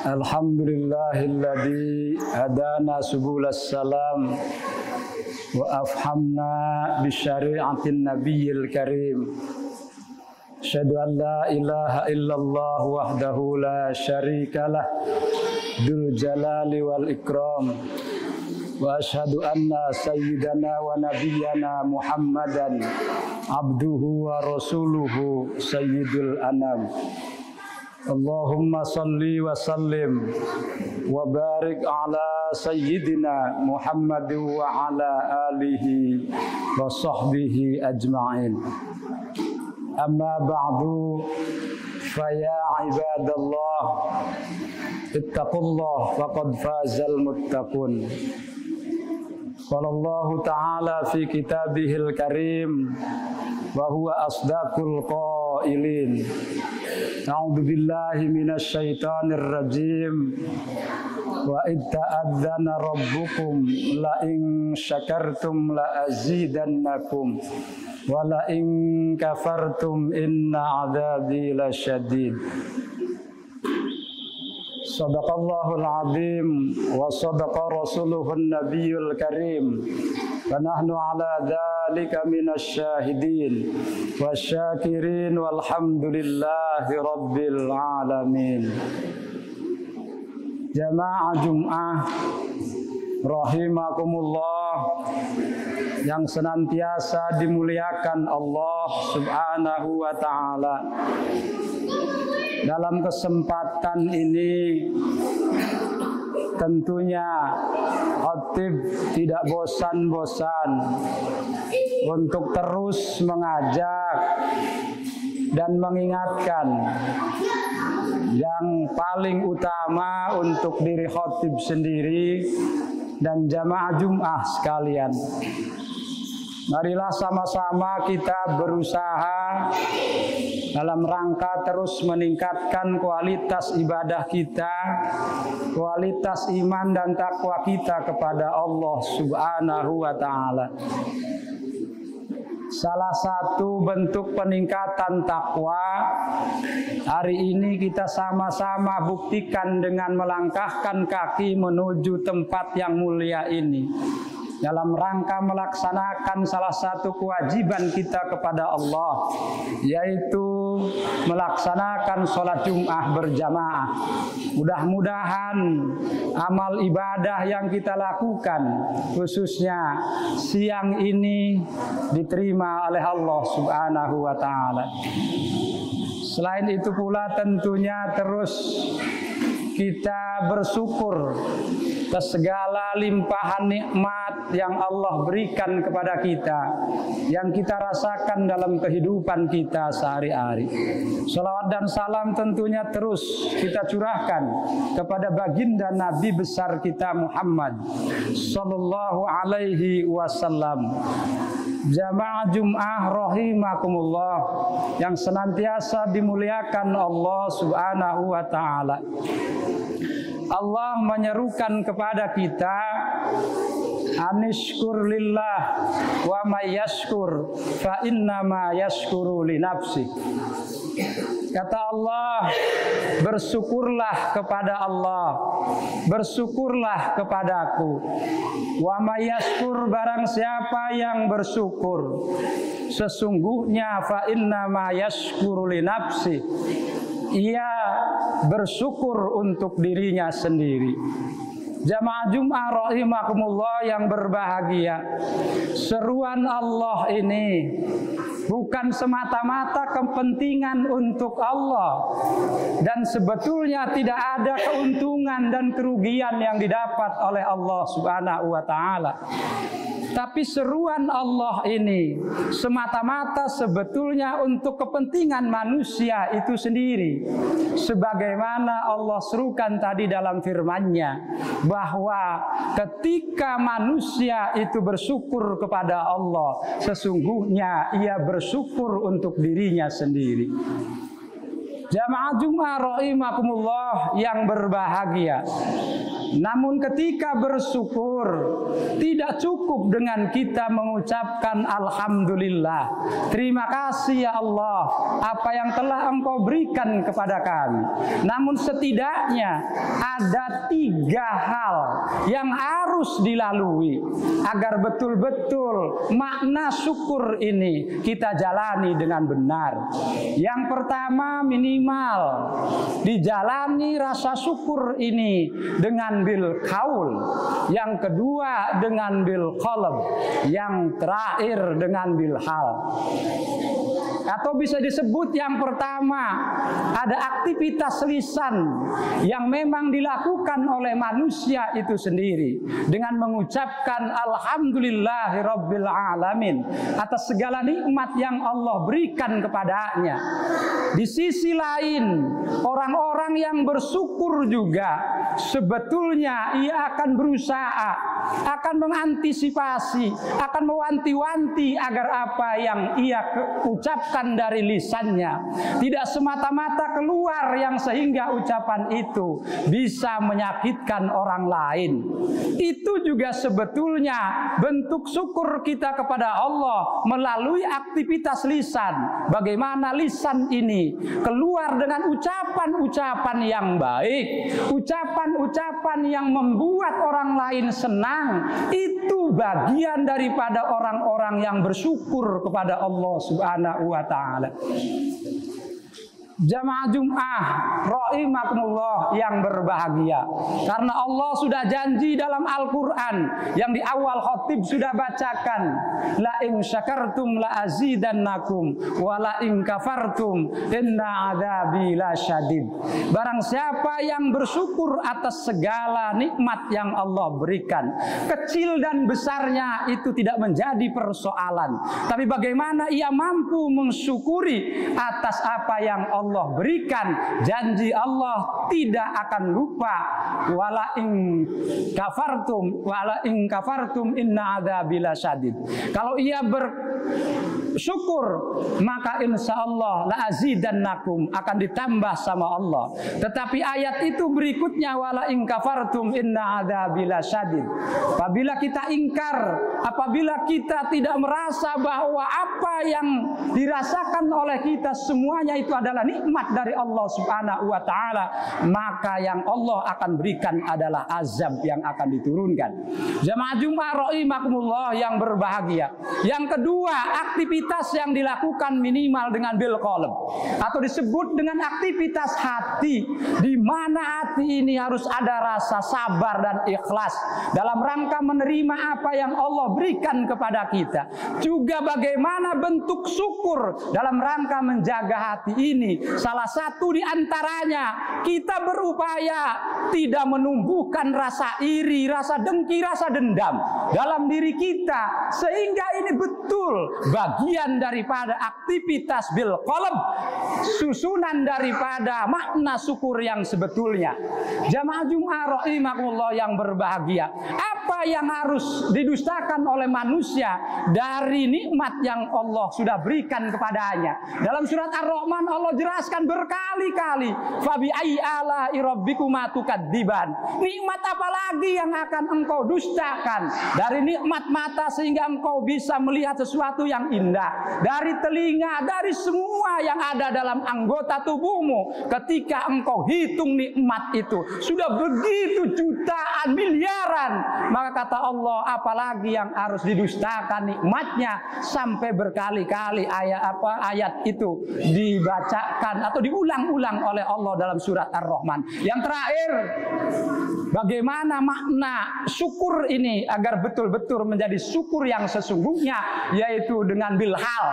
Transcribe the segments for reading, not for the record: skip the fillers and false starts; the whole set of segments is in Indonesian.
Alhamdulillahilladzi hadana subulas salam wa afhamna bisyari'atin nabiyil karim. Asyhadu an la ilaha illallah wahdahu la syarikalah dzul jalali wal ikram. Wa asyhadu anna sayyidana wa nabiyyana Muhammadan abduhu wa rasuluhu sayyidul anam. Allahumma salli wa sallim wa barik ala sayyidina Muhammad wa ala alihi wa sahbihi ajma'in. Amma ba'du, faya ibadallah ittaqullah faqad fazal muttaqun. Qala Allah ta'ala fi kitabihil karim wa huwa asdaqul qailin. A'udzu billahi minasy syaithanir rajim. Wa itta'adzana rabbukum la in syakartum la azidannakum wa la in kafartum inna 'adzabi lasyadid. Sadaqallahul azim wa sadaqa rasuluhun nabiyul karim. Wa nahnu ala dzalika minasy syahidin wasyakirin walhamdulillahi rabbil alamin. Jamaah Jum'ah rahimakumullah yang senantiasa dimuliakan Allah Subhanahu wa ta'ala. Dalam kesempatan ini tentunya khatib tidak bosan-bosan untuk terus mengajak dan mengingatkan yang paling utama untuk diri khatib sendiri dan jamaah Jum'ah sekalian. Marilah sama-sama kita berusaha dalam rangka terus meningkatkan kualitas ibadah kita, kualitas iman dan takwa kita kepada Allah Subhanahu wa ta'ala. Salah satu bentuk peningkatan takwa hari ini kita sama-sama buktikan dengan melangkahkan kaki menuju tempat yang mulia ini, dalam rangka melaksanakan salah satu kewajiban kita kepada Allah, yaitu melaksanakan sholat Jum'ah berjamaah. Mudah-mudahan amal ibadah yang kita lakukan khususnya siang ini diterima oleh Allah Subhanahu wa ta'ala. Selain itu pula tentunya terus kita bersyukur atas segala limpahan nikmat yang Allah berikan kepada kita, yang kita rasakan dalam kehidupan kita sehari-hari. Salawat dan salam tentunya terus kita curahkan kepada baginda Nabi besar kita Muhammad sallallahu alaihi wasallam. Jamaah Jum'ah rahimakumullah yang senantiasa dimuliakan Allah Subhanahu wa ta'ala. Allah menyerukan kepada kita, anishkur lillah wa may yashkur fa innama yashkuru li nafsi. Kata Allah, bersyukurlah kepada Allah, bersyukurlah kepadaku. Wa may yashkur, barang siapa yang bersyukur, sesungguhnya fa innama yashkuru li nafsi, ia bersyukur untuk dirinya sendiri. Jamaah Jum'ah rahimakumullah yang berbahagia, seruan Allah ini bukan semata-mata kepentingan untuk Allah, dan sebetulnya tidak ada keuntungan dan kerugian yang didapat oleh Allah Subhanahu wa ta'ala. Tapi seruan Allah ini semata-mata sebetulnya untuk kepentingan manusia itu sendiri. Sebagaimana Allah serukan tadi dalam firman-Nya, bahwa ketika manusia itu bersyukur kepada Allah, sesungguhnya ia bersyukur untuk dirinya sendiri. Jamaah Jum'ah rahimakumullah yang berbahagia, Namun ketika bersyukur, tidak cukup dengan kita mengucapkan alhamdulillah, terima kasih ya Allah apa yang telah Engkau berikan kepada kami. Namun setidaknya ada 3 hal yang harus dilalui agar betul-betul makna syukur ini kita jalani dengan benar. Yang pertama, minimal dijalani rasa syukur ini dengan bil qaul. Yang kedua dengan bil qalb. Yang terakhir dengan bil hal. Atau bisa disebut yang pertama, ada aktivitas lisan yang memang dilakukan oleh manusia itu sendiri dengan mengucapkan alhamdulillahirabbil alamin atas segala nikmat yang Allah berikan kepadanya. Di sisi lain, orang-orang yang bersyukur juga sebetulnya ia akan berusaha, akan mengantisipasi, akan mewanti-wanti agar apa yang ia ucapkan dari lisannya tidak semata-mata keluar yang sehingga ucapan itu bisa menyakitkan orang lain. Itu juga sebetulnya bentuk syukur kita kepada Allah melalui aktivitas lisan. Bagaimana lisan ini keluar dengan ucapan-ucapan yang baik, ucapan-ucapan yang membuat orang lain senang. Itu bagian daripada orang-orang yang bersyukur kepada Allah Subhanahu wa ta'ala. Jamaah Jum'ah rahimakumullah yang berbahagia, karena Allah sudah janji dalam Al-Quran yang di awal khotib sudah bacakan, la in syakartum la azidannakum wa la in kafartum inna adzabi lasyadid. Barang siapa yang bersyukur atas segala nikmat yang Allah berikan, kecil dan besarnya itu tidak menjadi persoalan, tapi bagaimana ia mampu mensyukuri atas apa yang Allah berikan. Janji Allah tidak akan lupa, wala in kafartum inna adzabi lasyadid. Kalau ia bersyukur maka insyaallah la azidannakum, akan ditambah sama Allah. Tetapi ayat itu berikutnya, wala in kafartum inna adzabi lasyadid. Apabila kita ingkar, apabila kita tidak merasa bahwa apa yang dirasakan oleh kita semuanya itu adalah nikmat dari Allah Subhanahu wa ta'ala, maka yang Allah akan berikan adalah azab yang akan diturunkan. Jamaah Jumat rahimakumullah yang berbahagia. Yang kedua, aktivitas yang dilakukan minimal dengan bil qalb, atau disebut dengan aktivitas hati, di mana hati ini harus ada rasa sabar dan ikhlas dalam rangka menerima apa yang Allah berikan kepada kita. Juga bagaimana bentuk syukur dalam rangka menjaga hati ini. Salah satu di antaranya, kita berupaya tidak menumbuhkan rasa iri, rasa dengki, rasa dendam dalam diri kita, sehingga ini betul bagian daripada aktivitas bil qalb, susunan daripada makna syukur yang sebetulnya. Jamaah Jumat rahimakumullah yang berbahagia, apa yang harus didustakan oleh manusia dari nikmat yang Allah sudah berikan kepadanya? Dalam surat Ar-Rahman Allah jelaskan berkali-kali, fabi ayyi ala'i rabbikuma tukadziban. Nikmat apa lagi yang akan engkau dustakan? Dari nikmat mata sehingga engkau bisa melihat sesuatu yang indah, dari telinga, dari semua yang ada dalam anggota tubuhmu. Ketika engkau hitung nikmat itu sudah begitu jutaan, miliaran, maka kata Allah, apalagi yang harus didustakan nikmatnya sampai berkali-kali ayat itu dibacakan atau diulang-ulang oleh Allah dalam surat Ar-Rahman. Yang terakhir, bagaimana makna syukur ini agar betul-betul menjadi syukur yang sesungguhnya, yaitu dengan bilhal.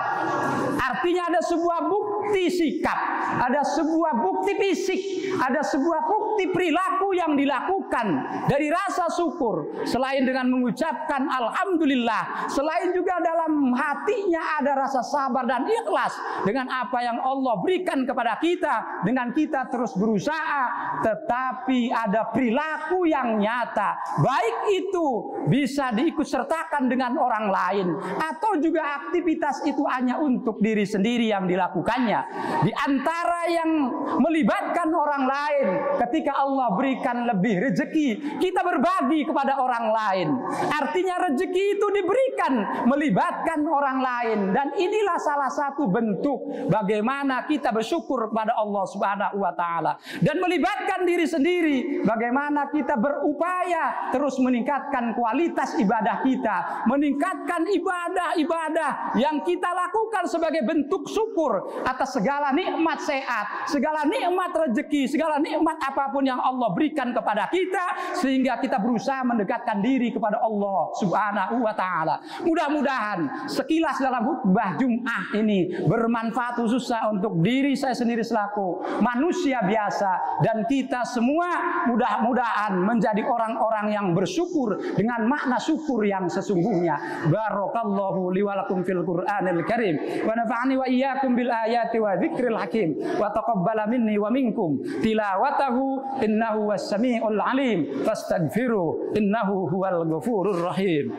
Artinya ada sebuah bukti sikap, ada sebuah bukti fisik, ada sebuah bukti perilaku yang dilakukan dari rasa syukur. Selain dengan mengucapkan alhamdulillah, selain juga dalam hatinya ada rasa sabar dan ikhlas dengan apa yang Allah berikan kepada kita, dengan kita terus berusaha, tetapi ada perilaku yang nyata, baik itu bisa diikutsertakan dengan orang lain atau juga aktivitas itu hanya untuk diri sendiri yang dilakukannya. Di antara yang melibatkan orang lain, ketika ketika Allah berikan lebih rezeki, kita berbagi kepada orang lain. Artinya rezeki itu diberikan melibatkan orang lain, dan inilah salah satu bentuk bagaimana kita bersyukur kepada Allah Subhanahu wa taala, dan melibatkan diri sendiri bagaimana kita berupaya terus meningkatkan kualitas ibadah kita, meningkatkan ibadah-ibadah yang kita lakukan sebagai bentuk syukur atas segala nikmat sehat, segala nikmat rezeki, segala nikmat apapun yang Allah berikan kepada kita, sehingga kita berusaha mendekatkan diri kepada Allah Subhanahu wa taala. Mudah-mudahan sekilas dalam khutbah Jumat ini bermanfaat khususnya untuk diri saya sendiri selaku manusia biasa, dan kita semua mudah-mudahan menjadi orang-orang yang bersyukur dengan makna syukur yang sesungguhnya. Barakallahu li wa lakum fil Qur'anil Karim wa nafa'ani wa iyyakum bil ayati wa dzikril hakim wa taqabbala minni wa minkum tilawatahu innahu was-sami'ul alim fastaghfiru innahu huwal ghafurur rahim.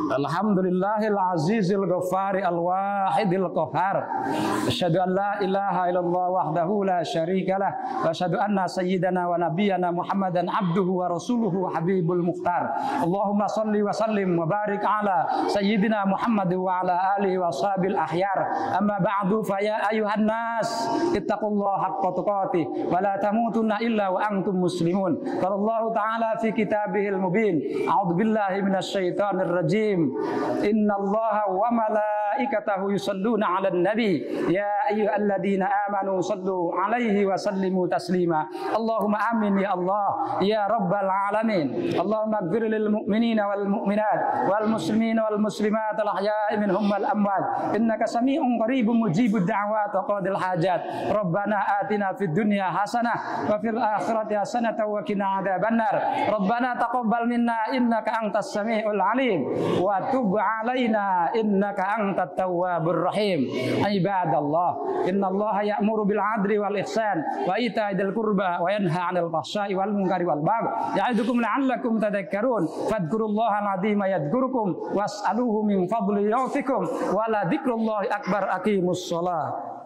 Alhamdulillahil azizil ghafari al-wahidil qahhar. Asyhadu an la ilaha illallah wahdahu la syarikalah wa asyhadu anna sayyidana wa nabiyyana Muhammadan abduhu wa rasuluhu habibul mukhtar. Allahumma shalli wa sallim wa barik ala sayyidina Muhammad wa ala alihi wa sahbil ahyar. Amma ba'du fa ya ayuhan nas ittaqullaha haqqa tuqatih wa la tamutunna illa wa antum muslimun. Qala Allah ta'ala fi kitabihil mubin. A'udzu billahi minasy syaithanir rajim. Inna Allaha wa malaikatahu yusalluna 'alan nabi ya ayyuhalladzina amanu sallu 'alaihi wa sallimu taslima. Allahumma amin ya Allah ya rabbal alamin. Allahumma ighfir lil mu'minina wal mu'minat wal muslimina wal muslimat al ahya'i minhum wal amwat innaka sami'un qaribun mujibud da'wat wa qadil hajat. Rabbana atina fid dunya hasanah wa fil akhirati hasanah wa qina adzabannar. Rabbana taqabbal minna innaka antas sami'ul alim wa tub alaina innaka antat tawwabur rahim. Ibadallah, innallaha ya'muru bil 'adli wal ihsan wa ita'i dzil qurba wa yanha 'anil fahsya'i wal munkari wal baghi ya'idukum la'allakum tadhakkarun. Fadhkurullahal 'azima yadhkurukum was'aluhu min fadli yu'tikum wa la dzikrullahi akbar. Aqimus shalah.